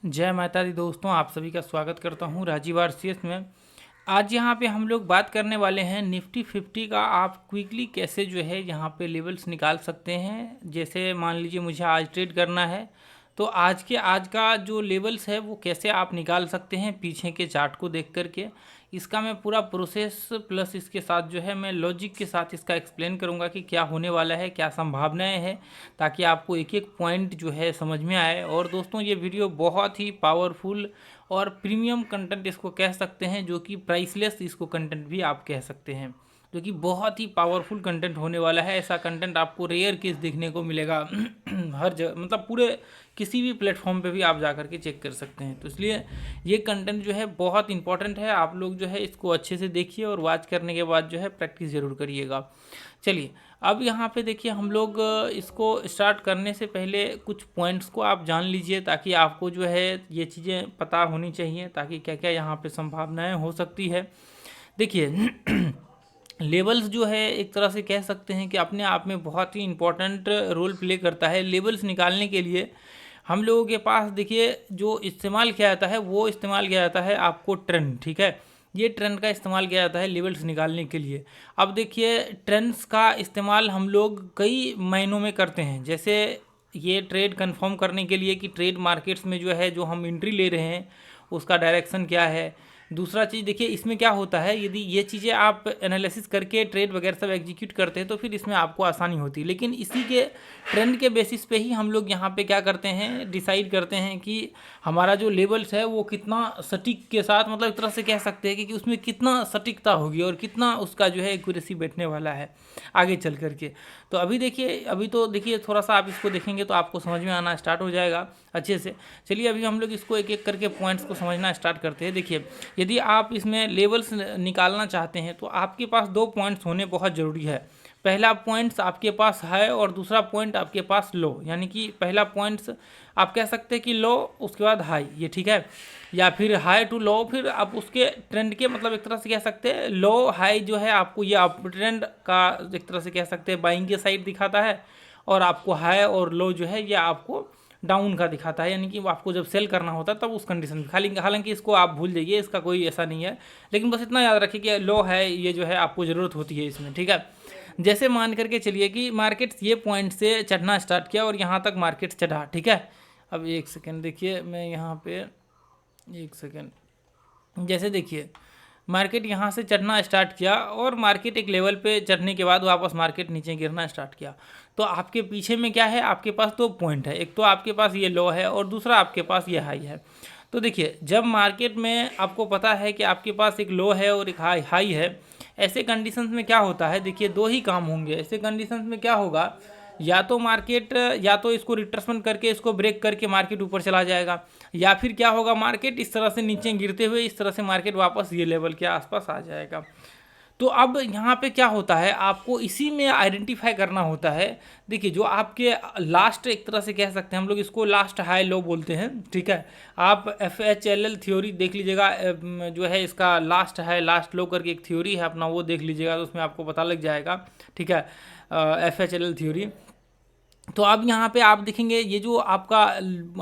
जय माता दी दोस्तों, आप सभी का स्वागत करता हूं राजीव आरसीएस में। आज यहाँ पे हम लोग बात करने वाले हैं निफ्टी 50 का। आप क्विकली कैसे जो है यहाँ पे लेवल्स निकाल सकते हैं। जैसे मान लीजिए मुझे आज ट्रेड करना है, तो आज का जो लेवल्स है वो कैसे आप निकाल सकते हैं पीछे के चार्ट को देख करके। इसका मैं पूरा प्रोसेस प्लस इसके साथ जो है मैं लॉजिक के साथ इसका एक्सप्लेन करूंगा कि क्या होने वाला है, क्या संभावनाएं हैं, ताकि आपको एक एक पॉइंट जो है समझ में आए। और दोस्तों, ये वीडियो बहुत ही पावरफुल और प्रीमियम कंटेंट इसको कह सकते हैं, जो कि प्राइसलेस इसको कंटेंट भी आप कह सकते हैं, जो कि बहुत ही पावरफुल कंटेंट होने वाला है। ऐसा कंटेंट आपको रेयर केस देखने को मिलेगा हर जगह, मतलब पूरे किसी भी प्लेटफॉर्म पे भी आप जा करके चेक कर सकते हैं। तो इसलिए ये कंटेंट जो है बहुत इंपॉर्टेंट है। आप लोग जो है इसको अच्छे से देखिए और वॉच करने के बाद जो है प्रैक्टिस ज़रूर करिएगा। चलिए, अब यहाँ पे देखिए, हम लोग इसको स्टार्ट करने से पहले कुछ पॉइंट्स को आप जान लीजिए, ताकि आपको जो है ये चीज़ें पता होनी चाहिए, ताकि क्या क्या यहाँ पे संभावनाएं हो सकती है। देखिए लेवल्स जो है एक तरह से कह सकते हैं कि अपने आप में बहुत ही इम्पोर्टेंट रोल प्ले करता है। लेवल्स निकालने के लिए हम लोगों के पास देखिए जो इस्तेमाल किया जाता है वो इस्तेमाल किया जाता है आपको ट्रेंड, ठीक है। ये ट्रेंड का इस्तेमाल किया जाता है लेवल्स निकालने के लिए। अब देखिए, ट्रेंड्स का इस्तेमाल हम लोग कई महीनों में करते हैं। जैसे ये ट्रेड कंफर्म करने के लिए कि ट्रेड मार्केट्स में जो है जो हम एंट्री ले रहे हैं उसका डायरेक्शन क्या है। दूसरा चीज़ देखिए, इसमें क्या होता है, यदि ये चीज़ें आप एनालिसिस करके ट्रेड वगैरह सब एग्जीक्यूट करते हैं तो फिर इसमें आपको आसानी होती है। लेकिन इसी के ट्रेंड के बेसिस पे ही हम लोग यहाँ पे क्या करते हैं, डिसाइड करते हैं कि हमारा जो लेवल्स है वो कितना सटीक के साथ, मतलब एक तरह से कह सकते हैं कि उसमें कितना सटीकता होगी और कितना उसका जो है एक्यूरेसी बैठने वाला है आगे चल करके। तो अभी तो देखिए थोड़ा सा आप इसको देखेंगे तो आपको समझ में आना स्टार्ट हो जाएगा अच्छे से। चलिए, अभी हम लोग इसको एक एक करके पॉइंट्स को समझना स्टार्ट करते हैं। देखिए, यदि आप इसमें लेवल्स निकालना चाहते हैं तो आपके पास दो पॉइंट्स होने बहुत ज़रूरी है। पहला पॉइंट्स आपके पास है और दूसरा पॉइंट आपके पास लो, यानी कि पहला पॉइंट्स आप कह सकते हैं कि लो, उसके बाद हाई, ये ठीक है, या फिर हाई टू लो, फिर आप उसके ट्रेंड के, मतलब एक तरह से कह सकते हैं लो हाई जो है आपको ये अप ट्रेंड का एक तरह से कह सकते हैं बाइंग के साइड दिखाता है, और आपको हाई और लो जो है ये आपको डाउन का दिखाता है, यानी कि आपको जब सेल करना होता है तब उस कंडीशन में। हालांकि इसको आप भूल जाइए, इसका कोई ऐसा नहीं है, लेकिन बस इतना याद रखिए कि लो है ये जो है आपको ज़रूरत होती है इसमें, ठीक है। जैसे मान करके चलिए कि मार्केट ये पॉइंट से चढ़ना स्टार्ट किया और यहाँ तक मार्केट चढ़ा, ठीक है। अब एक सेकेंड देखिए, मैं यहाँ पे एक सेकेंड, जैसे देखिए मार्केट यहाँ से चढ़ना स्टार्ट किया और मार्केट एक लेवल पे चढ़ने के बाद वापस मार्केट नीचे गिरना स्टार्ट किया। तो आपके पीछे में क्या है, आपके पास दो पॉइंट है, एक तो आपके पास ये लो है और दूसरा आपके पास ये हाई है। तो देखिए, जब मार्केट में आपको पता है कि आपके पास एक लो है और एक हाई है, ऐसे कंडीशंस में क्या होता है, देखिए दो ही काम होंगे। ऐसे कंडीशंस में क्या होगा, या तो मार्केट या तो इसको रिट्रेसमेंट करके इसको ब्रेक करके मार्केट ऊपर चला जाएगा, या फिर क्या होगा, मार्केट इस तरह से नीचे गिरते हुए इस तरह से मार्केट वापस ये लेवल के आसपास आ जाएगा। तो अब यहाँ पे क्या होता है, आपको इसी में आइडेंटिफाई करना होता है। देखिए, जो आपके लास्ट, एक तरह से कह सकते हैं हम लोग इसको लास्ट हाई लो बोलते हैं, ठीक है। आप FHLL थ्योरी देख लीजिएगा, जो है इसका लास्ट हाई लास्ट लो करके एक थ्योरी है अपना, वो देख लीजिएगा तो उसमें आपको पता लग जाएगा, ठीक है, FHLL थ्योरी। तो अब यहाँ पे आप देखेंगे ये जो आपका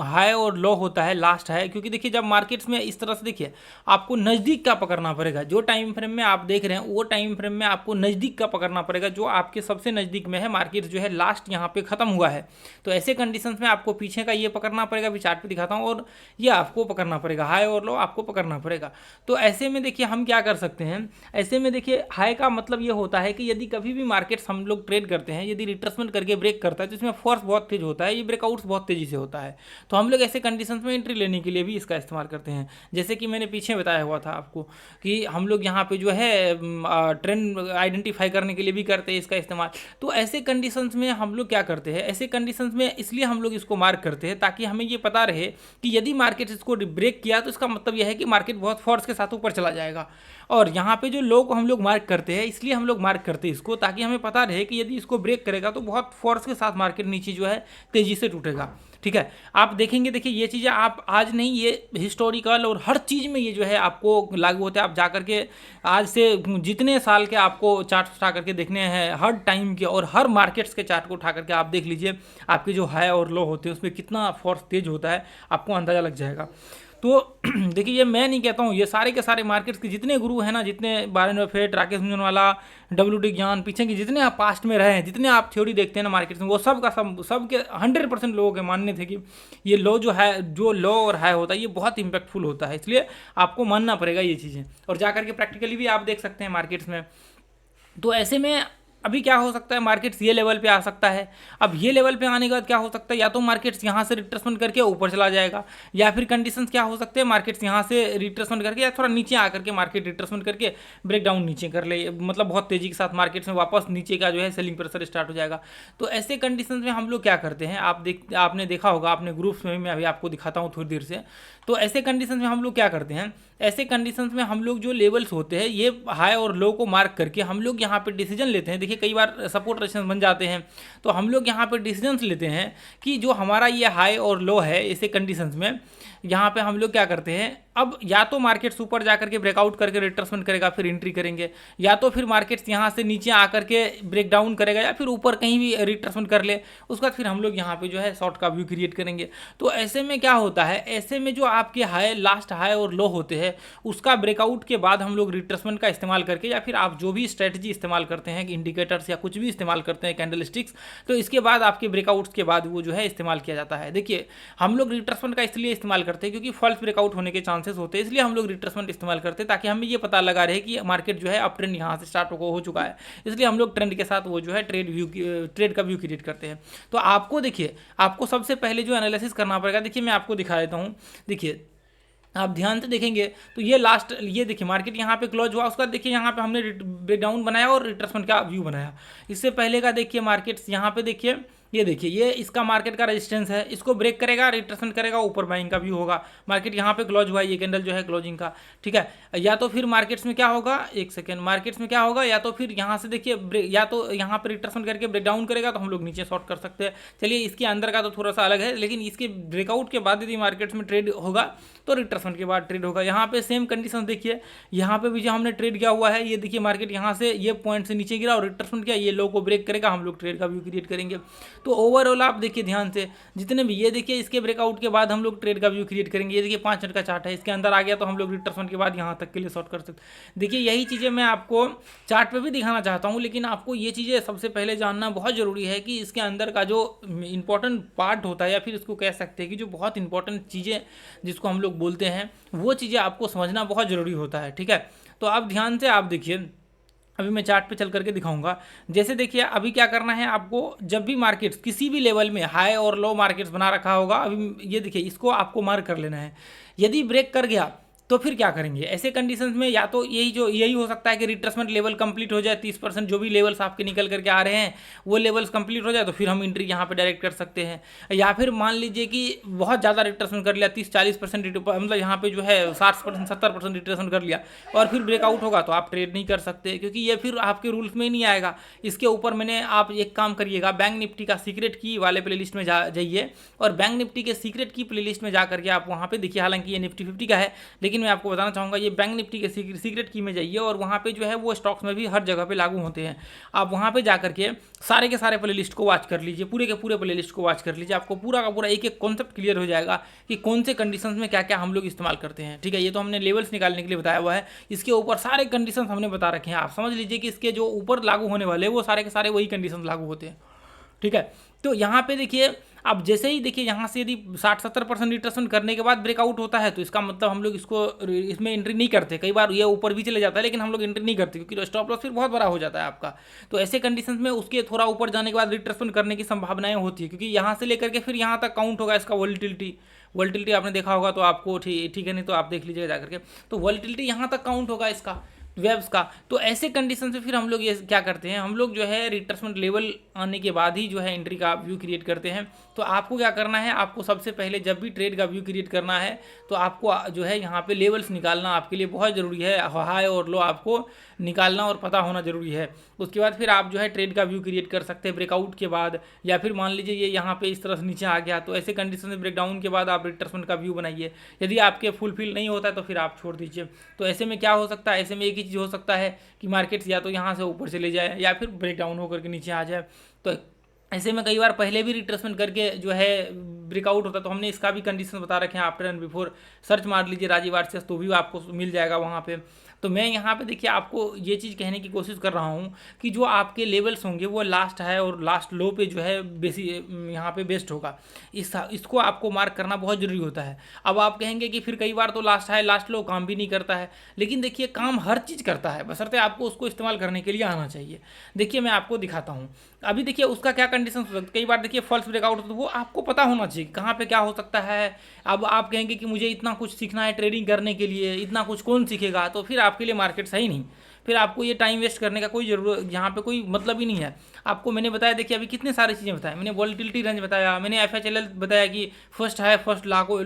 हाई और लो होता है लास्ट है, क्योंकि देखिए जब मार्केट्स में इस तरह से देखिए आपको नज़दीक का पकड़ना पड़ेगा। जो टाइम फ्रेम में आप देख रहे हैं वो टाइम फ्रेम में आपको नज़दीक का पकड़ना पड़ेगा, जो आपके सबसे नज़दीक में है मार्केट जो है लास्ट यहाँ पे ख़त्म हुआ है। तो ऐसे कंडीशंस में आपको पीछे का ये पकड़ना पड़ेगा, अभी चार्ट पे दिखाता हूँ, और ये आपको पकड़ना पड़ेगा, हाई और लो आपको पकड़ना पड़ेगा। तो ऐसे में देखिए हम क्या कर सकते हैं, ऐसे में देखिए हाई का मतलब ये होता है कि यदि कभी भी मार्केट्स हम लोग ट्रेड करते हैं, यदि रिट्रेसमेंट करके ब्रेक करता है तो इसमें फोर्स बहुत तेज होता है, ये ब्रेकआउट्स बहुत तेजी से होता है। तो हम लोग ऐसे कंडीशंस में एंट्री लेने के लिए भी इसका इस्तेमाल करते हैं। जैसे कि मैंने पीछे बताया हुआ था आपको कि हम लोग यहाँ पे जो है ट्रेंड आइडेंटिफाई करने के लिए भी करते हैं इसका इस्तेमाल। तो ऐसे कंडीशंस में हम लोग क्या करते हैं, ऐसे कंडीशंस में इसलिए हम लोग इसको मार्क करते हैं ताकि हमें ये पता रहे कि यदि मार्केट इसको ब्रेक किया तो इसका मतलब यह है कि मार्केट बहुत फोर्स के साथ ऊपर चला जाएगा। और यहाँ पे जो लो को हम लोग मार्क करते हैं, इसलिए हम लोग मार्क करते हैं इसको, ताकि हमें पता रहे कि यदि इसको ब्रेक करेगा तो बहुत फोर्स के साथ मार्केट नीचे जो है तेजी से टूटेगा। ठीक है, आप देखेंगे, देखिए ये चीज़ें आप आज नहीं, ये हिस्टोरिकल और हर चीज़ में ये जो है आपको लागू होता है। आप जा करके आज से जितने साल के आपको चार्ट उठा करके देखने हैं, हर टाइम के और हर मार्केट्स के चार्ट को उठा करके आप देख लीजिए, आपके जो हाई और लो होते हैं उसमें कितना फोर्स तेज होता है, आपको अंदाज़ा लग जाएगा। तो देखिए, ये मैं नहीं कहता हूँ, ये सारे के सारे मार्केट्स के जितने गुरु हैं ना, जितने Warren Buffett, Rakesh Jhunjhunwala, WD ज्ञान, पीछे के जितने आप पास्ट में रहे हैं, जितने आप थ्योरी देखते हैं ना मार्केट्स में, वो सब का सब के 100% लोगों के मानने थे कि ये लो जो है, जो लो और हाई होता है, ये बहुत इंपैक्टफुल होता है। इसलिए आपको मानना पड़ेगा ये चीज़ें, और जा करके प्रैक्टिकली भी आप देख सकते हैं मार्केट्स में। तो ऐसे में अभी क्या हो सकता है, मार्केट्स ये लेवल पे आ सकता है। अब ये लेवल पे आने के बाद क्या हो सकता है, या तो मार्केट्स यहाँ से रिट्रेसमेंट करके ऊपर चला जाएगा, या फिर कंडीशंस क्या हो सकते हैं, मार्केट्स यहाँ से रिट्रेसमेंट करके या थोड़ा नीचे आकर के मार्केट रिट्रेसमेंट करके ब्रेक डाउन नीचे कर ले, मतलब बहुत तेजी के साथ मार्केट्स में वापस नीचे का जो है सेलिंग प्रेशर स्टार्ट हो जाएगा। तो ऐसे कंडीशंस में हम लोग क्या करते हैं, आपने देखा होगा अपने ग्रुप्स में, मैं अभी आपको दिखाता हूँ थोड़ी देर से। तो ऐसे कंडीशंस में हम लोग क्या करते हैं, ऐसे कंडीशंस में हम लोग जो लेवल्स होते हैं, ये हाई और लो को मार्क करके हम लोग यहाँ पे डिसीजन लेते हैं। देखिए कई बार सपोर्ट रेजिस्टेंस बन जाते हैं, तो हम लोग यहाँ पे डिसीजंस लेते हैं कि जो हमारा ये हाई और लो है, ऐसे कंडीशंस में यहाँ पे हम लोग क्या करते हैं, अब या तो मार्केट्स ऊपर जाकर के ब्रेकआउट करके रिट्रेसमेंट करेगा, फिर एंट्री करेंगे, या तो फिर मार्केट्स यहाँ से नीचे आकर के ब्रेक डाउन करेगा, या फिर ऊपर कहीं भी रिट्रेसमेंट कर ले, उसके बाद फिर हम लोग यहाँ पे जो है शॉर्ट का व्यू क्रिएट करेंगे। तो ऐसे में क्या होता है, ऐसे में जो आपके हाई, लास्ट हाई और लो होते हैं, उसका ब्रेकआउट के बाद हम लोग रिट्रेसमेंट का इस्तेमाल करके, या फिर आप जो भी स्ट्रेटजी इस्तेमाल करते हैं, इंडिकेटर्स या कुछ भी इस्तेमाल करते हैं, कैंडल स्टिक्स, तो इसके बाद आपके ब्रेकआउट्स के बाद वो जो है इस्तेमाल किया जाता है। देखिए हम लोग रिट्रेसमेंट का इसलिए इस्तेमाल करते हैं क्योंकि फॉल्स ब्रेकआउट होने के चांसेस होते हैं, इसलिए हम लोग रिट्रेसमेंट इस्तेमाल करते हैं, ताकि हमें ये पता लगा रहे कि मार्केट जो है अप ट्रेंड यहाँ से स्टार्ट हो चुका है। इसलिए हम लोग ट्रेंड के साथ वो जो है ट्रेड का व्यू क्रिएट करते हैं। तो आपको देखिए, आपको सबसे पहले जो एनालिसिस करना पड़ेगा, देखिए मैं आपको दिखा देता हूँ। देखिए आप ध्यान से देखेंगे तो ये लास्ट, ये देखिए मार्केट यहाँ पे क्लोज हुआ, उसका देखिए यहाँ पे हमने ब्रेक डाउन बनाया और रिट्रेसमेंट का व्यू बनाया। इससे पहले का देखिए मार्केट्स यहाँ पे देखिए, ये देखिए ये इसका मार्केट का रेजिस्टेंस है, इसको ब्रेक करेगा, रिट्रेसमेंट करेगा, ऊपर बाइंग का व्यू होगा। मार्केट यहाँ पे क्लोज हुआ है, ये कैंडल जो है क्लोजिंग का, ठीक है। या तो फिर मार्केट्स में क्या होगा, एक सेकेंड, मार्केट्स में क्या होगा, या तो फिर यहाँ से देखिए या तो यहाँ पे रिट्रेसमेंट करके ब्रेक डाउन करेगा तो हम लोग नीचे शॉर्ट कर सकते हैं। चलिए इसके अंदर का तो थोड़ा सा अलग है, लेकिन इसके ब्रेकआउट के बाद यदि मार्केट्स में ट्रेड होगा तो रिट्रेसमेंट के बाद ट्रेड होगा। यहाँ पे सेम कंडीशन देखिए, यहाँ पे भी जो हमने ट्रेड किया हुआ है, ये देखिए मार्केट यहाँ से ये पॉइंट से नीचे गिरा और रिट्रेसमेंट किया, ये लो को ब्रेक करेगा, हम लोग ट्रेड का व्यू क्रिएट करेंगे। तो ओवरऑल आप देखिए ध्यान से, जितने भी ये देखिए इसके ब्रेकआउट के बाद हम लोग ट्रेड का व्यू क्रिएट करेंगे। ये देखिए 5 मिनट का चार्ट है, इसके अंदर आ गया तो हम लोग रिट्रेसमेंट के बाद यहाँ तक के लिए शॉर्ट कर सकते। देखिए यही चीज़ें मैं आपको चार्ट पे भी दिखाना चाहता हूँ, लेकिन आपको ये चीज़ें सबसे पहले जानना बहुत ज़रूरी है कि इसके अंदर का जो इंपॉर्टेंट पार्ट होता है, या फिर इसको कह सकते हैं कि जो बहुत इंपॉर्टेंट चीज़ें जिसको हम लोग बोलते हैं, वो चीज़ें आपको समझना बहुत ज़रूरी होता है, ठीक है। तो आप ध्यान से आप देखिए, अभी मैं चार्ट पे चल करके दिखाऊंगा। जैसे देखिए अभी क्या करना है आपको, जब भी मार्केट्स किसी भी लेवल में हाई और लो मार्केट्स बना रखा होगा, अभी ये देखिए इसको आपको मार्क कर लेना है। यदि ब्रेक कर गया तो फिर क्या करेंगे ऐसे कंडीशंस में, या तो यही हो सकता है कि रिट्रेसमेंट लेवल कंप्लीट हो जाए, 30% जो भी लेवल्स आपके निकल करके आ रहे हैं वो लेवल्स कंप्लीट हो जाए, तो फिर हम एंट्री यहाँ पे डायरेक्ट कर सकते हैं। या फिर मान लीजिए कि बहुत ज़्यादा रिट्रेसमेंट कर लिया, 30-40%, मतलब यहाँ पे जो है 60% 70% रिट्रेसमेंट कर लिया और फिर ब्रेकआउट होगा, तो आप ट्रेड नहीं कर सकते, क्योंकि ये फिर आपके रूल्स में ही नहीं आएगा। इसके ऊपर मैंने, आप एक काम करिएगा, बैंक निफ्टी का सीक्रेट की वाले प्ले लिस्ट में जाइए, और बैंक निफ्टी के सीक्रेट की प्ले लिस्ट में जा करके आप वहाँ पे देखिए, हालांकि ये निफ्टी 50 का है, लेकिन मैं आपको बताना चाहूँगा ये बैंक निफ्टी के सीक्रेट की में जाइए, और वहाँ पे जो है वो स्टॉक्स में भी हर जगह पे लागू होते हैं। आप वहाँ पे जा करके सारे के सारे प्ले लिस्ट को वॉच कर लीजिए, पूरे के पूरे प्ले लिस्ट को वॉच कर लीजिए, आपको पूरा का पूरा एक एक कॉन्सेप्ट क्लियर हो जाएगा कि कौन से कंडीशंस में क्या क्या हम लोग इस्तेमाल करते हैं, ठीक है। ये तो हमने लेवल्स निकालने के लिए बताया हुआ है, इसके ऊपर सारे कंडीशंस हमने बता रखे हैं। आप समझ लीजिए कि इसके जो ऊपर लागू होने वाले हैं वो सारे के सारे वही कंडीशंस लागू होते हैं, ठीक है। तो यहाँ पे देखिए, अब जैसे ही देखिए यहाँ से यदि 60-70% रिट्रेसमेंट करने के बाद ब्रेकआउट होता है, तो इसका मतलब हम लोग इसमें एंट्री नहीं करते। कई बार ये ऊपर भी चले जाता है, लेकिन हम लोग एंट्री नहीं करते, क्योंकि स्टॉप लॉस फिर बहुत बड़ा हो जाता है आपका। तो ऐसे कंडीशंस में उसके थोड़ा ऊपर जाने के बाद रिट्रेसमेंट करने की संभावनाएं होती है, क्योंकि यहाँ से लेकर के फिर यहाँ तक काउंट होगा इसका वोलेटिलिटी आपने देखा होगा तो आपको ठीक है, नहीं तो आप देख लीजिएगा जाकर के, तो वोलेटिलिटी यहाँ तक काउंट होगा इसका। वेब्स का। तो ऐसे कंडीशन से फिर हम लोग ये क्या करते हैं, हम लोग जो है रिट्रेसमेंट लेवल आने के बाद ही जो है एंट्री का व्यू क्रिएट करते हैं। तो आपको क्या करना है, आपको सबसे पहले जब भी ट्रेड का व्यू क्रिएट करना है तो आपको जो है यहाँ पे लेवल्स निकालना आपके लिए बहुत ज़रूरी है। हाई और लो आपको निकालना और पता होना ज़रूरी है। उसके बाद फिर आप जो है ट्रेड का व्यू क्रिएट कर सकते हैं ब्रेकआउट के बाद, या फिर मान लीजिए ये यहाँ पे इस तरह से नीचे आ गया, तो ऐसे कंडीशन में ब्रेकडाउन के बाद आप रिट्रेसमेंट का व्यू बनाइए। यदि आपके फुलफिल नहीं होता है तो फिर आप छोड़ दीजिए। तो ऐसे में क्या हो सकता है, ऐसे में एक ही चीज़ हो सकता है कि मार्केट्स या तो यहाँ से ऊपर चले जाए या फिर ब्रेकडाउन होकर के नीचे आ जाए। तो ऐसे में कई बार पहले भी रिट्रेसमेंट करके जो है ब्रेकआउट होता है, तो हमने इसका भी कंडीशन बता रखे हैं। आफ्टर एंड बिफोर सर्च मार लीजिए राजीव आरसीएस, तो भी आपको मिल जाएगा वहाँ पे। तो मैं यहाँ पे देखिए आपको ये चीज़ कहने की कोशिश कर रहा हूँ कि जो आपके लेवल्स होंगे वो लास्ट है और लास्ट लो पे जो है बेसी यहाँ पे बेस्ट होगा। इसको आपको मार्क करना बहुत ज़रूरी होता है। अब आप कहेंगे कि फिर कई बार तो लास्ट है लास्ट लो काम भी नहीं करता है, लेकिन देखिए काम हर चीज़ करता है, बशर्ते आपको उसको इस्तेमाल करने के लिए आना चाहिए। देखिए मैं आपको दिखाता हूँ। अभी देखिए उसका क्या कंडीशन हो सकता है, कई बार देखिए फॉल्स ब्रेकआउट, तो वो आपको पता होना चाहिए कहाँ पे क्या हो सकता है। अब आप कहेंगे कि मुझे इतना कुछ सीखना है ट्रेडिंग करने के लिए, इतना कुछ कौन सीखेगा, तो फिर आपके लिए मार्केट सही नहीं। फिर आपको ये टाइम वेस्ट करने का कोई जरूरत यहाँ पे कोई मतलब ही नहीं है। आपको मैंने बताया, देखिए अभी कितने सारी चीज़ें बताया मैंने, वॉलेटिलिटी रेंज बताया मैंने, FHLL बताया कि फर्स्ट हाई फर्स्ट ला को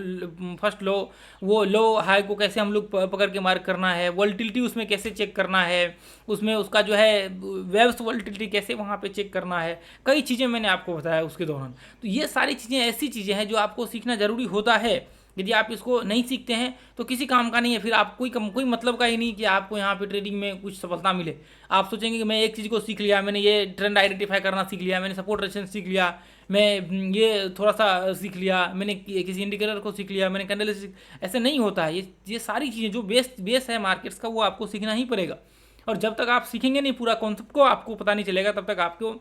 फर्स्ट लो, वो लो हाई को कैसे हम लोग पकड़ के मार्क करना है, वॉलेटिलिटी उसमें कैसे चेक करना है, उसमें उसका जो है वेब्स वॉलेटिलिटी कैसे वहाँ पे चेक करना है, कई चीज़ें मैंने आपको बताया उसके दौरान। तो ये सारी चीज़ें ऐसी चीज़ें हैं जो आपको सीखना ज़रूरी होता है। यदि आप इसको नहीं सीखते हैं तो किसी काम का नहीं है, फिर आप कोई मतलब का ही नहीं कि आपको यहाँ पे ट्रेडिंग में कुछ सफलता मिले। आप सोचेंगे कि मैं एक चीज़ को सीख लिया, मैंने ये ट्रेंड आइडेंटिफाई करना सीख लिया, मैंने सपोर्ट रेजिस्टेंस सीख लिया, मैं ये थोड़ा सा सीख लिया, मैंने किसी इंडिकेटर को सीख लिया, मैंने कैंडल ऐसे नहीं होता है। ये सारी चीज़ें जो बेस है मार्केट्स का, वो आपको सीखना ही पड़ेगा। और जब तक आप सीखेंगे नहीं पूरा कॉन्सेप्ट को, आपको पता नहीं चलेगा, तब तक आपको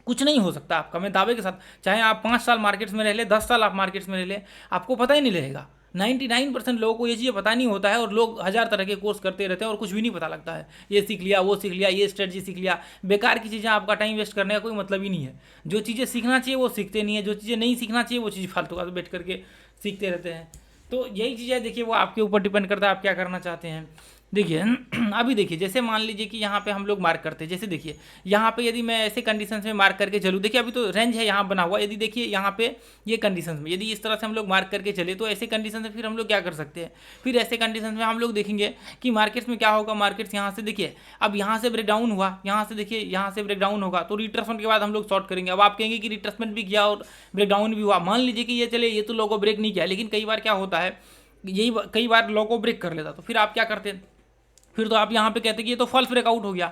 कुछ नहीं हो सकता आपका। मैं दावे के साथ, चाहे आप 5 साल मार्केट्स में रह ले, 10 साल आप मार्केट्स में रह ले, आपको पता ही नहीं रहेगा। 99% लोगों को ये चीज़ें पता नहीं होता है, और लोग 1000 तरह के कोर्स करते रहते हैं और कुछ भी नहीं पता लगता है। ये सीख लिया, वो सीख लिया, ये स्ट्रेटजी सीख लिया, बेकार की चीज़ें, आपका टाइम वेस्ट करने का कोई मतलब ही नहीं है। जो चीज़ें सीखना चाहिए वो सीखते नहीं है, जो चीज़ें नहीं सीखना चाहिए वो चीज़ फालतू का बैठ करके सीखते रहते हैं। तो यही चीज़ है, देखिए वो आपके ऊपर डिपेंड करता है आप क्या करना चाहते हैं। देखिए अभी देखिए जैसे मान लीजिए कि यहाँ पे हम लोग मार्क करते हैं, जैसे देखिए यहाँ पे यदि मैं ऐसे कंडीशंस में मार्क करके चलूँ, देखिए अभी तो रेंज है यहाँ बना हुआ, यदि देखिए यहाँ पे ये कंडीशंस में यदि इस तरह से हम लोग मार्क करके चले, तो ऐसे कंडीशन में फिर हम लोग क्या कर सकते हैं, फिर ऐसे कंडीशन में हम लोग देखेंगे कि मार्केट्स में क्या होगा। मार्केट्स यहाँ से देखिए, अब यहाँ से ब्रेकडाउन हुआ, यहाँ से देखिए यहाँ से ब्रेकडाउन होगा, तो रिट्रेसमेंट के बाद हम लोग शॉर्ट करेंगे। अब आप कहेंगे कि रिट्रेसमेंट भी किया और ब्रेकडाउन भी हुआ, मान लीजिए कि ये चले, ये तो लो को ब्रेक नहीं किया, लेकिन कई बार क्या होता है, यही कई बार लो को ब्रेक कर लेता, तो फिर आप क्या करते हैं, फिर तो आप यहाँ पे कहते कि ये तो फॉल्स ब्रेकआउट हो गया,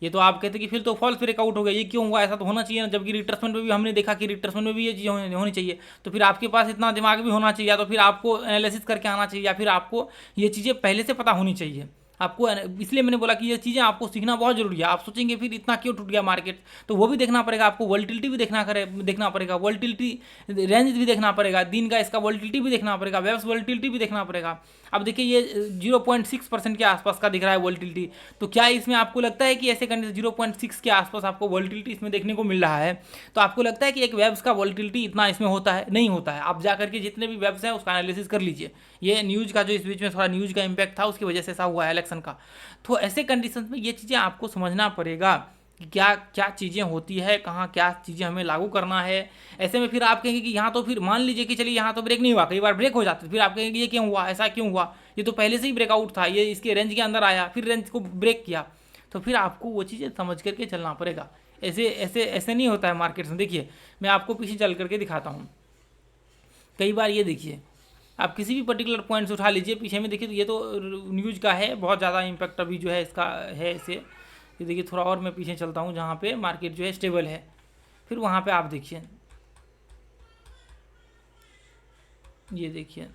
ये तो आप कहते कि फिर तो फॉल्स ब्रेकआउट हो गया, ये क्यों हुआ, ऐसा तो होना चाहिए ना, जबकि रिट्रेसमेंट में भी हमने देखा कि रिट्रेसमेंट में भी ये चीज़ होनी चाहिए। तो फिर आपके पास इतना दिमाग भी होना चाहिए, या तो फिर आपको एनालिसिस करके आना चाहिए, या फिर आपको ये चीज़ें पहले से पता होनी चाहिए आपको। इसलिए मैंने बोला कि ये चीज़ें आपको सीखना बहुत जरूरी है। आप सोचेंगे फिर इतना क्यों टूट गया मार्केट, तो वो भी देखना पड़ेगा आपको, वॉलेटिलिटी भी देखना पड़ेगा, वॉलेटिलिटी रेंज भी देखना पड़ेगा, दिन का इसका वॉलेटिलिटी भी देखना पड़ेगा, वेब्स वॉलेटिलिटी भी देखना पड़ेगा। अब देखिए ये 0.6% के आसपास का दिख रहा है वॉलेटिलिटी, तो क्या इसमें आपको लगता है कि ऐसे कंडीशन 0.6 के आसपास आपको वॉलेटिलिटी इसमें देखने को मिल रहा है, तो आपको लगता है कि एक वेब्स का वॉलेटिलिटी इतना इसमें होता है? नहीं होता है। आप जा करके जितने भी वेब्स हैं उसका एनालिसिस कर लीजिए। ये न्यूज़ का जो इस बीच में थोड़ा न्यूज़ का इम्पैक्ट था, उसकी वजह से ऐसा हुआ है इलेक्शन का। तो ऐसे कंडीशन में ये चीज़ें आपको समझना पड़ेगा कि क्या क्या चीज़ें होती है, कहाँ क्या चीज़ें हमें लागू करना है। ऐसे में फिर आप कहेंगे कि यहाँ तो फिर मान लीजिए कि चलिए यहाँ तो ब्रेक नहीं हुआ, कई बार ब्रेक हो जाता है, फिर आप कहेंगे ये क्यों हुआ, ऐसा क्यों हुआ, ये तो पहले से ही ब्रेकआउट था, ये इसके रेंज के अंदर आया फिर रेंज को ब्रेक किया। तो फिर आपको वो चीज़ें समझ करके चलना पड़ेगा। ऐसे ऐसे ऐसे नहीं होता है मार्केट्स में। देखिए मैं आपको पीछे चल करके दिखाता हूँ। कई बार ये देखिए, आप किसी भी पर्टिकुलर पॉइंट से उठा लीजिए, पीछे में देखिए, तो ये तो न्यूज़ का है, बहुत ज़्यादा इम्पैक्ट अभी जो है इसका है इसे। ये देखिए थोड़ा और मैं पीछे चलता हूँ जहाँ पे मार्केट जो है स्टेबल है, फिर वहाँ पे आप देखिए, ये देखिए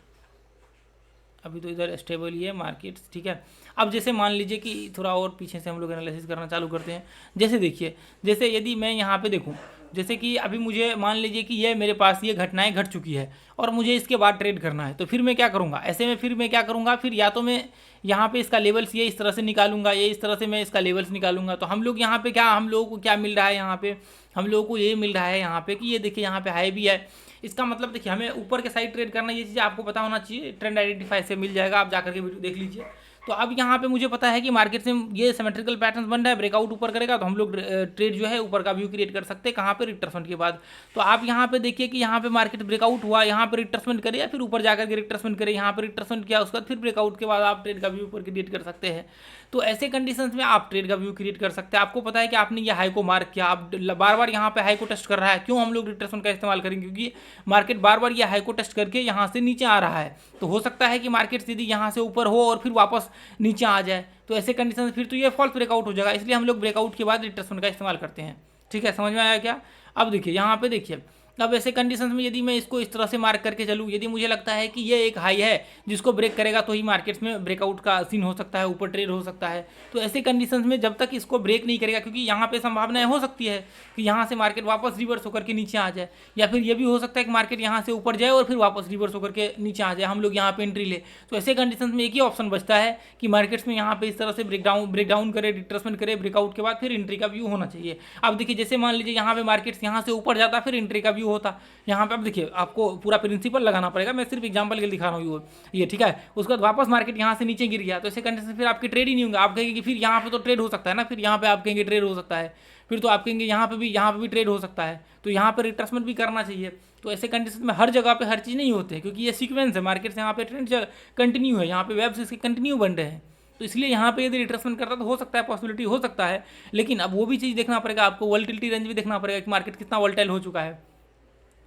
अभी तो इधर स्टेबल ही है मार्केट, ठीक है। अब जैसे मान लीजिए कि थोड़ा और पीछे से हम लोग एनालिसिस करना चालू करते हैं। जैसे देखिए, जैसे यदि मैं यहाँ पे देखूँ, जैसे कि अभी मुझे मान लीजिए कि ये मेरे पास ये घटनाएं घट चुकी है और मुझे इसके बाद ट्रेड करना है, तो फिर मैं क्या करूँगा, ऐसे में फिर मैं क्या करूँगा, फिर या तो मैं यहाँ पे इसका लेवल्स ये इस तरह से निकालूंगा, ये इस तरह से मैं इसका लेवल्स निकालूंगा। तो हम लोग यहाँ पे क्या, हम लोगों को क्या मिल रहा है, यहाँ पे हम लोगों को ये मिल रहा है यहाँ पे कि ये देखिए यहाँ पे हाई भी है। इसका मतलब देखिए हमें ऊपर के साइड ट्रेड करना, ये चीज़ आपको पता होना चाहिए। ट्रेंड आइडेंटिफाई से मिल जाएगा, आप जाकर के वीडियो देख लीजिए। तो अब यहाँ पे मुझे पता है कि मार्केट से ये सिमेट्रिकल पैटर्न बन रहा है, ब्रेकआउट ऊपर करेगा तो हम लोग ट्रेड जो है ऊपर का व्यू क्रिएट कर सकते हैं कहाँ पे, रिट्रेसमेंट के बाद। तो आप यहाँ पे देखिए कि यहाँ पे मार्केट ब्रेकआउट हुआ, यहाँ पे रिट्रेसमेंट करे या फिर ऊपर जाकर के रिट्रेसमेंट करे, यहाँ पे रिट्रेसमेंट किया, उसके बाद फिर ब्रेकआउट के बाद आप ट्रेड का व्यू ऊपर क्रिएट कर सकते हैं। तो ऐसे कंडीशंस में आप ट्रेड का व्यू क्रिएट कर सकते हैं। आपको पता है कि आपने ये हाई को मार्क किया, आप बार बार यहाँ पे हाई को टेस्ट कर रहा है, क्यों हम लोग रिट्रेसमेंट का इस्तेमाल करेंगे, क्योंकि मार्केट बार बार ये हाई को टेस्ट करके यहाँ से नीचे आ रहा है। तो हो सकता है कि मार्केट सीधी यहाँ से ऊपर हो और फिर वापस नीचे आ जाए, तो ऐसे कंडीशन फिर तो ये फॉल्स ब्रेकआउट हो जाएगा, इसलिए हम लोग ब्रेकआउट के बाद रिट्रेसमेंट का इस्तेमाल करते हैं। ठीक है, समझ में आया क्या? अब देखिए यहाँ पे देखिए, अब ऐसे कंडीशंस में यदि मैं इसको इस तरह से मार्क करके चलूँ, यदि मुझे लगता है कि ये एक हाई है जिसको ब्रेक करेगा तो ही मार्केट्स में ब्रेकआउट का सीन हो सकता है, ऊपर ट्रेड हो सकता है, तो ऐसे कंडीशंस में जब तक इसको ब्रेक नहीं करेगा, क्योंकि यहाँ पे संभावनाएं हो सकती है कि यहाँ से मार्केट वापस रिवर्स होकर के नीचे आ जाए, या फिर ये भी हो सकता है कि मार्केट यहाँ से ऊपर जाए और फिर वापस रिवर्स होकर के नीचे आ जाए, हम लोग यहाँ पे एंट्री ले। तो ऐसे कंडीशन में एक ही ऑप्शन बचता है कि मार्केट्स में यहाँ पे इस तरह से ब्रेकडाउन करे, रिट्रेसमेंट करे, ब्रेकआउट के बाद फिर एंट्री का व्यू होना चाहिए। अब देखिए जैसे मान लीजिए यहाँ पे मार्केट्स यहाँ से ऊपर जाता फिर एंट्री का व्यू होता, यहाँ पे अब देखिए आपको पूरा प्रिंसिपल लगाना पड़ेगा, मैं सिर्फ एग्जांपल के लिए दिखा रहा हूँ ये, ठीक है। उसके बाद वापस मार्केट यहाँ से नीचे गिर गया, तो ऐसे कंडीशन फिर आपके ट्रेड ही नहीं होंगे। आप कहेंगे कि फिर यहाँ पे तो ट्रेड हो सकता है ना, फिर यहाँ पे आप कहेंगे ट्रेड हो सकता है, फिर तो आप कहेंगे यहाँ पे भी ट्रेड हो सकता है, तो यहाँ पे रिट्रेसमेंट भी करना चाहिए। तो ऐसे कंडीशन में हर जगह पे हर चीज़ नहीं होते, क्योंकि ये सीक्वेंस है, मार्केट से यहाँ पे ट्रेंड कंटिन्यू है, यहाँ पे वेब्स इसके कंटिन्यू बन रहे हैं, तो इसलिए यहाँ पे यदि रिट्रेसमेंट करता तो हो सकता है, पॉसिबिलिटी हो सकता है। लेकिन अब वो भी चीज़ देखना पड़ेगा आपको, वोलेटिलिटी रेंज भी देखना पड़ेगा कि मार्केट कितना वोलेटाइल हो चुका है।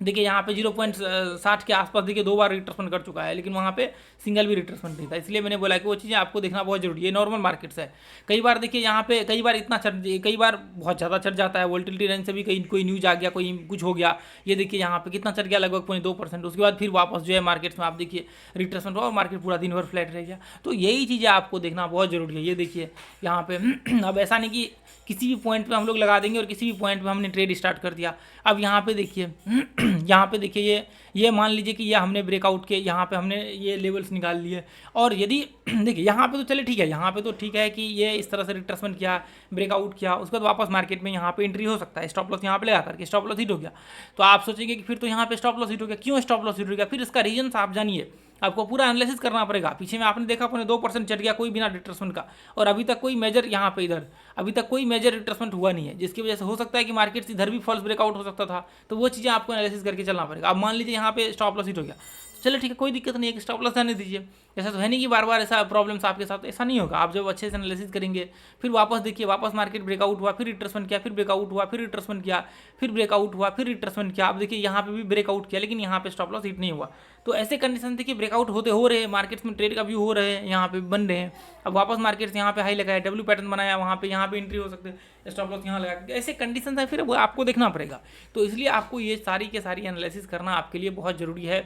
देखिए यहाँ पे 0.60 के आसपास देखिए 2 बार रिट्रेसमेंट कर चुका है, लेकिन वहाँ पे सिंगल भी रिट्रेसमेंट नहीं था, इसलिए मैंने बोला कि वो चीज़ें आपको देखना बहुत जरूरी है। नॉर्मल मार्केट्स है, कई बार देखिए यहाँ पे कई बार इतना कई बार बहुत ज़्यादा चढ़ जाता है, वोलेटिलिटी रेंज से भी कोई न्यूज़ आ गया, कोई कुछ हो गया। ये देखिए यहाँ पे कितना चढ़ गया, लगभग 0.2%, उसके बाद फिर वापस जो है मार्केट्स में आप देखिए रिट्रेसमेंट हुआ और मार्केट पूरा दिन भर फ्लैट रह गया। तो यही चीज़ें आपको देखना बहुत जरूरी है। ये देखिए यहाँ पे अब ऐसा नहीं कि किसी भी पॉइंट पे हम लोग लगा देंगे और किसी भी पॉइंट पे हमने ट्रेड स्टार्ट कर दिया। अब यहाँ पे देखिए यहाँ पे देखिए ये मान लीजिए कि ये हमने ब्रेकआउट के यहाँ पे हमने ये लेवल्स निकाल लिए, और यदि देखिए यहाँ पे तो चले ठीक है, यहाँ पे तो ठीक है कि ये इस तरह से रिट्रेसमेंट किया, ब्रेकआउट किया, उसके बाद वापस मार्केट में यहाँ पे एंट्री हो सकता है। स्टॉप लॉस यहाँ पे लगा करके स्टॉप लॉस हिट हो गया, तो आप सोचेंगे कि फिर तो यहाँ पे स्टॉप लॉस हिट हो गया, क्यों स्टॉप लॉस हिट हो गया, फिर इसका रीजन आप जानिए, आपको पूरा एनालिसिस करना पड़ेगा। पीछे में आपने देखा 2% चढ़ गया कोई बिना रिट्रेसमेंट का, और अभी तक कोई मेजर यहाँ पे इधर अभी तक कोई मेजर रिट्रेसमेंट हुआ नहीं है, जिसकी वजह से हो सकता है कि मार्केट इधर भी फॉल्स ब्रेकआउट हो सकता था। तो वो चीज़ें आपको एनालिसिस करके चलना पड़ेगा। अब मान लीजिए यहाँ पे स्टॉप लॉस हिट हो गया, चलिए ठीक है, कोई दिक्कत नहीं है कि स्टॉप लॉस जाने दीजिए। ऐसा तो है नहीं कि बार बार ऐसा प्रॉब्लम्स आपके साथ, ऐसा नहीं होगा। आप जब अच्छे से एनालिसिस करेंगे, फिर वापस देखिए, वापस मार्केट ब्रेकआउट हुआ, फिर रिट्रेसमेंट किया, फिर ब्रेकआउट हुआ, फिर रिट्रेसमेंट किया, फिर ब्रेकआउट हुआ, फिर रिट्रेसमेंट किया। अब देखिए यहाँ पे भी ब्रेकआउट किया, लेकिन यहाँ पे स्टॉप लॉस हिट नहीं हुआ। तो ऐसे कंडीशन देखिए ब्रेकआउट होते हो रहे हैं, मार्केट्स में ट्रेड का व्यू हो रहे हैं, यहाँ पे बन रहे हैं। अब वापस मार्केट्स यहाँ पे हाई लगाया, डब्ल्यू पैटर्न बनाया, वहाँ पे यहाँ पे एंट्री हो सकते हैं, स्टॉप लॉस यहाँ लगा, ऐसे कंडीशन है, फिर वो आपको देखना पड़ेगा। तो इसलिए आपको ये सारी के सारी एनालिसिस करना आपके लिए बहुत ज़रूरी है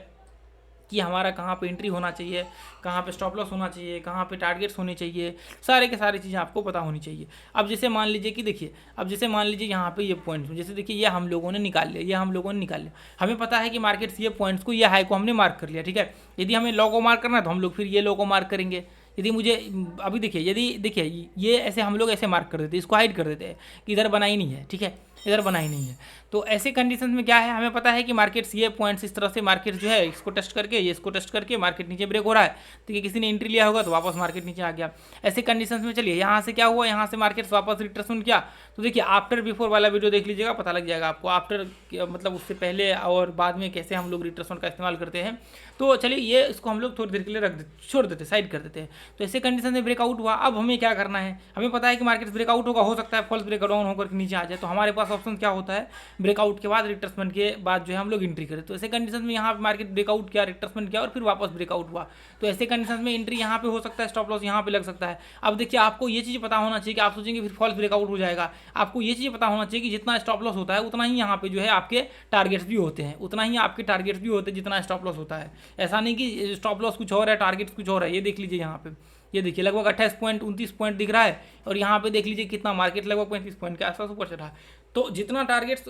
कि हमारा कहाँ पे एंट्री होना चाहिए, कहाँ पे स्टॉप लॉस होना चाहिए, कहाँ पे टारगेट्स होने चाहिए, सारे के सारी चीज़ें आपको पता होनी चाहिए। अब जैसे मान लीजिए कि देखिए, अब जैसे मान लीजिए यहाँ पे ये पॉइंट्स, जैसे देखिए ये हम लोगों ने निकाल लिया, ये हम लोगों ने निकाल लिया, हमें पता है कि मार्केट्स ये पॉइंट्स को, ये हाई को हमने मार्क कर लिया, ठीक है। यदि हमें लो को मार्क करना है तो हम लोग फिर ये लो को मार्क करेंगे। यदि मुझे अभी देखिए, यदि देखिए ये ऐसे हम लोग ऐसे मार्क कर देते, इसको हाइड कर देते हैं कि इधर बना ही नहीं है, ठीक है, इधर बना ही नहीं है। तो ऐसे कंडीशन में क्या है, हमें पता है कि मार्केट्स ये पॉइंट्स इस तरह से मार्केट जो है इसको टेस्ट करके, ये इसको टेस्ट करके मार्केट नीचे ब्रेक हो रहा है, तो ये किसी ने एंट्री लिया होगा तो वापस मार्केट नीचे आ गया। ऐसे कंडीशन में चलिए यहाँ से क्या हुआ, यहाँ से मार्केट्स वापस रिट्रेसमेंट किया, तो देखिए आफ्टर बिफोर वाला वीडियो देख लीजिएगा, पता लग जाएगा आपको आफ्टर मतलब उससे पहले और बाद में कैसे हम लोग रिट्रेसमेंट का इस्तेमाल करते हैं। तो चलिए ये इसको हम लोग थोड़ी देर के लिए छोड़ देते, साइड कर देते हैं। तो ऐसे कंडीशन में ब्रेकआउट हुआ, अब हमें क्या करना है, हमें पता है कि मार्केट ब्रेकआउट होगा, हो सकता है फॉल्स ब्रेकडाउन होकर के नीचे आ जाए, तो हमारे पास ऑप्शन क्या होता है, ब्रेकआउट के बाद रिट्रेसमेंट के बाद जो है हम लोग एंट्री करें। तो ऐसे कंडीशन में यहाँ पे मार्केट ब्रेकआउट किया, रिट्रेसमेंट किया और फिर वापस ब्रेकआउट हुआ, तो ऐसे कंडीशन में एंट्री यहाँ पे हो सकता है, स्टॉप लॉस यहाँ पे लग सकता है। अब देखिए आपको ये चीज़ पता होना चाहिए कि आप सोचेंगे फिर फॉल्स ब्रेकआउट हो जाएगा, आपको ये चीज़ पता होना चाहिए कि जितना स्टॉप लॉस होता है उतना ही यहाँ पे जो है आपके टारगेट्स भी होते हैं, उतना ही आपके टारगेट्स भी होते हैं जितना स्टॉप लॉस होता है। ऐसा नहीं कि स्टॉप लॉस कुछ और है, टारगेट्स कुछ और है। ये देख लीजिए यहाँ पे, ये देखिए लगभग 28.29 पॉइंट दिख रहा है, और यहाँ पे देख लीजिए कितना मार्केट लगभग 35 पॉइंट के आसपास ऊपर चढ़ा है। तो जितना टारगेट्स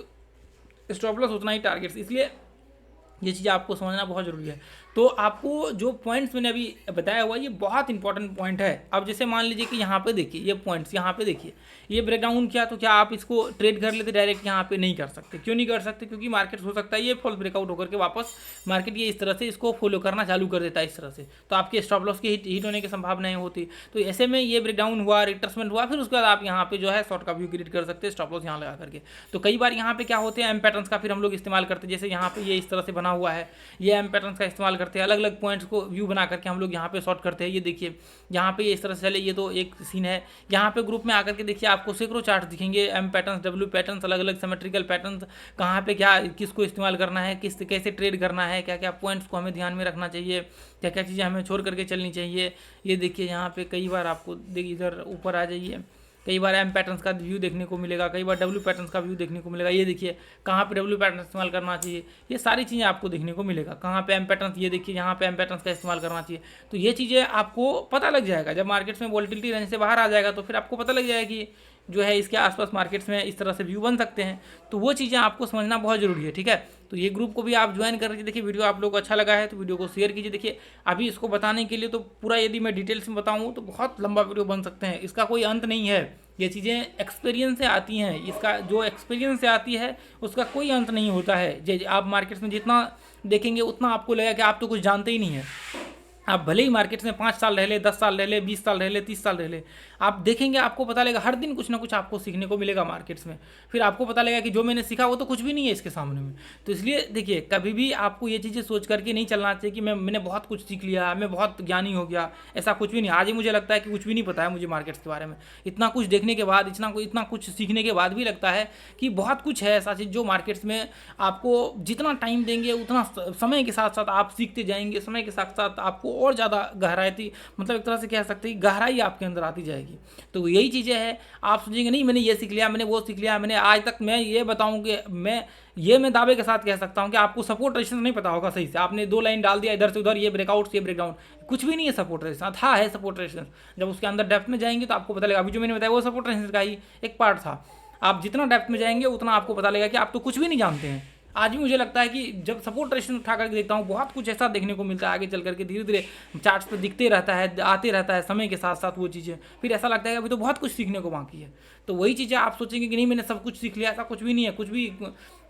स्टॉप लॉस उतना ही टारगेट्स, इसलिए ये चीज़ आपको समझना बहुत जरूरी है। तो आपको जो पॉइंट्स मैंने अभी बताया हुआ ये बहुत इंपॉर्टेंट पॉइंट है। अब जैसे मान लीजिए कि यहाँ पे देखिए ये पॉइंट्स, यहाँ पे देखिए ये ब्रेकडाउन किया, तो क्या आप इसको ट्रेड कर लेते डायरेक्ट? यहाँ पे नहीं कर सकते। क्यों नहीं कर सकते? क्योंकि मार्केट हो सकता है ये फॉल ब्रेकआउट होकर के वापस मार्केट ये इस तरह से इसको फॉलो करना चालू कर देता है इस तरह से, तो आपके स्टॉप लॉस की हिट होने की संभावनाएं होती। तो ऐसे में ये ब्रेकडाउन हुआ, रिट्रेसमेंट हुआ, फिर उसके बाद आप यहाँ पे जो है शॉर्ट का व्यू क्रिएट कर सकते हैं स्टॉप लॉस यहाँ लगा करके। तो कई बार यहाँ पे क्या होते हैं, एम पैटर्न्स का फिर हम लोग इस्तेमाल करते हैं। जैसे यहाँ पे ये इस तरह से बना हुआ है, ये एम पैटर्न्स का इस्तेमाल करते हैं, अलग अलग पॉइंट्स को व्यू बना करके हम लोग यहाँ पे शॉर्ट करते हैं। ये देखिए यहाँ पे ये इस तरह से चले, ये तो एक सीन है। यहाँ पे ग्रुप में आकर के देखिए आपको सैकड़ों चार्ट दिखेंगे, एम पैटर्न्स, डब्ल्यू पैटर्न्स, अलग अलग सिमेट्रिकल पैटर्न्स, कहाँ पे क्या किसको इस्तेमाल करना है, किस कैसे ट्रेड करना है, क्या क्या पॉइंट्स को हमें ध्यान में रखना चाहिए, क्या क्या चीज़ें हमें छोड़ करके चलनी चाहिए। ये देखिए यहाँ पे कई बार आपको देखिए, इधर ऊपर आ जाइए, कई बार एम पैटर्न्स का व्यू देखने को मिलेगा, कई बार डब्ल्यू पैटर्न्स का व्यू देखने को मिलेगा। ये देखिए कहाँ पे डब्ल्यू पैटर्न इस्तेमाल करना चाहिए, ये सारी चीज़ें आपको देखने को मिलेगा। कहाँ पे एम पैटर्न्स, ये देखिए यहाँ पे एम पैटर्न्स का इस्तेमाल करना चाहिए। तो ये चीज़ें आपको पता लग जाएगा जब मार्केट्स में वोलेटिलिटी रेंज से बाहर आ जाएगा, तो फिर आपको पता लग जाएगा कि जो है इसके आसपास मार्केट्स में इस तरह से व्यू बन सकते हैं। तो वो चीज़ें आपको समझना बहुत ज़रूरी है, ठीक है। तो ये ग्रुप को भी आप ज्वाइन कर लीजिए। देखिए वीडियो आप लोगों को अच्छा लगा है तो वीडियो को शेयर कीजिए। देखिए अभी इसको बताने के लिए तो पूरा यदि मैं डिटेल्स में बताऊँ तो बहुत लंबा वीडियो बन सकते हैं, इसका कोई अंत नहीं है। ये चीज़ें एक्सपीरियंस से आती हैं, इसका जो एक्सपीरियंस से आती है उसका कोई अंत नहीं होता है। आप मार्केट्स में जितना देखेंगे उतना आपको लगेगा कि आप तो कुछ जानते ही नहीं है। आप भले ही मार्केट में 5 साल रह ले, 10 साल रह ले, 20 साल रह ले, 30 साल रह ले, आप देखेंगे आपको पता लगेगा हर दिन कुछ ना कुछ आपको सीखने को मिलेगा मार्केट्स में। फिर आपको पता लगेगा कि जो मैंने सीखा वो तो कुछ भी नहीं है इसके सामने में। तो इसलिए देखिए कभी भी आपको ये चीज़ें सोच करके नहीं चलना चाहिए कि मैंने बहुत कुछ सीख लिया, मैं बहुत ज्ञानी हो गया, ऐसा कुछ भी नहीं। आज ही मुझे लगता है कि कुछ भी नहीं पता है मुझे मार्केट्स के बारे में। इतना कुछ देखने के बाद, इतना कुछ सीखने के बाद भी लगता है कि बहुत कुछ है ऐसा चीज़ जो मार्केट्स में आपको जितना टाइम देंगे उतना समय के साथ साथ आप सीखते जाएंगे, समय के साथ साथ आपको और ज़्यादा गहराई, मतलब एक तरह से कह सकते हैं गहराई आपके अंदर आती जाएगी। तो यही चीज़ें हैं। आप सोचेंगे नहीं मैंने ये सीख लिया, मैंने वो सीख लिया, मैंने आज तक, मैं ये बताऊं कि मैं दावे के साथ कह सकता हूं कि आपको सपोर्ट रेजिस्टेंस नहीं पता होगा सही से। आपने 2 लाइन डाल दिया इधर से उधर, ये ब्रेकआउट, ये ब्रेकडाउन, कुछ भी नहीं है सपोर्ट रेजिस्टेंस। था है सपोर्ट रेजिस्टेंस, जब उसके अंदर डेप्थ में जाएंगे तो आपको पता लगेगा। अभी जो मैंने बताया वो सपोर्ट रेजिस्टेंस का ही एक पार्ट था। आप जितना डेप्थ में जाएंगे उतना आपको पता लगेगा कि आप तो कुछ भी नहीं जानते हैं। आज भी मुझे लगता है कि जब सपोर्ट रेजिस्टेंस उठा करके देखता हूँ बहुत कुछ ऐसा देखने को मिलता है आगे चल करके, धीरे धीरे चार्ट्स पे दिखते रहता है, आते रहता है समय के साथ साथ वो चीज़ें। फिर ऐसा लगता है कि अभी तो बहुत कुछ सीखने को बाकी है। तो वही चीज़ें आप सोचेंगे कि नहीं मैंने सब कुछ सीख लिया, ऐसा कुछ भी नहीं है,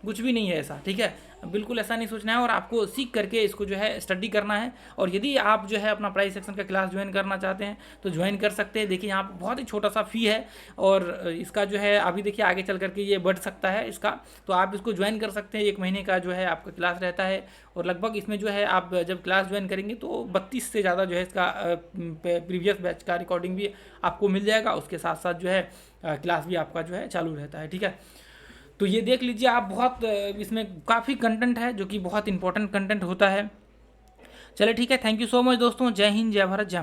कुछ भी नहीं है ऐसा, ठीक है। बिल्कुल ऐसा नहीं सोचना है और आपको सीख करके इसको जो है स्टडी करना है। और यदि आप जो है अपना प्राइस सेक्शन का क्लास ज्वाइन करना चाहते हैं तो ज्वाइन कर सकते हैं। देखिए यहाँ पर बहुत ही छोटा सा फ़ी है और इसका जो है अभी देखिए आगे चल करके ये बढ़ सकता है इसका, तो आप इसको ज्वाइन कर सकते हैं। 1 महीने का जो है आपका क्लास रहता है और लगभग इसमें जो है आप जब क्लास ज्वाइन करेंगे तो 32 से ज़्यादा जो है इसका प्रीवियस बैच का रिकॉर्डिंग भी आपको मिल जाएगा। उसके साथ साथ जो है क्लास भी आपका जो है चालू रहता है, ठीक है। तो ये देख लीजिए आप, बहुत इसमें काफ़ी कंटेंट है जो कि बहुत इंपॉर्टेंट कंटेंट होता है। चलिए ठीक है, थैंक यू सो मच दोस्तों। जय हिंद, जय भारत, जय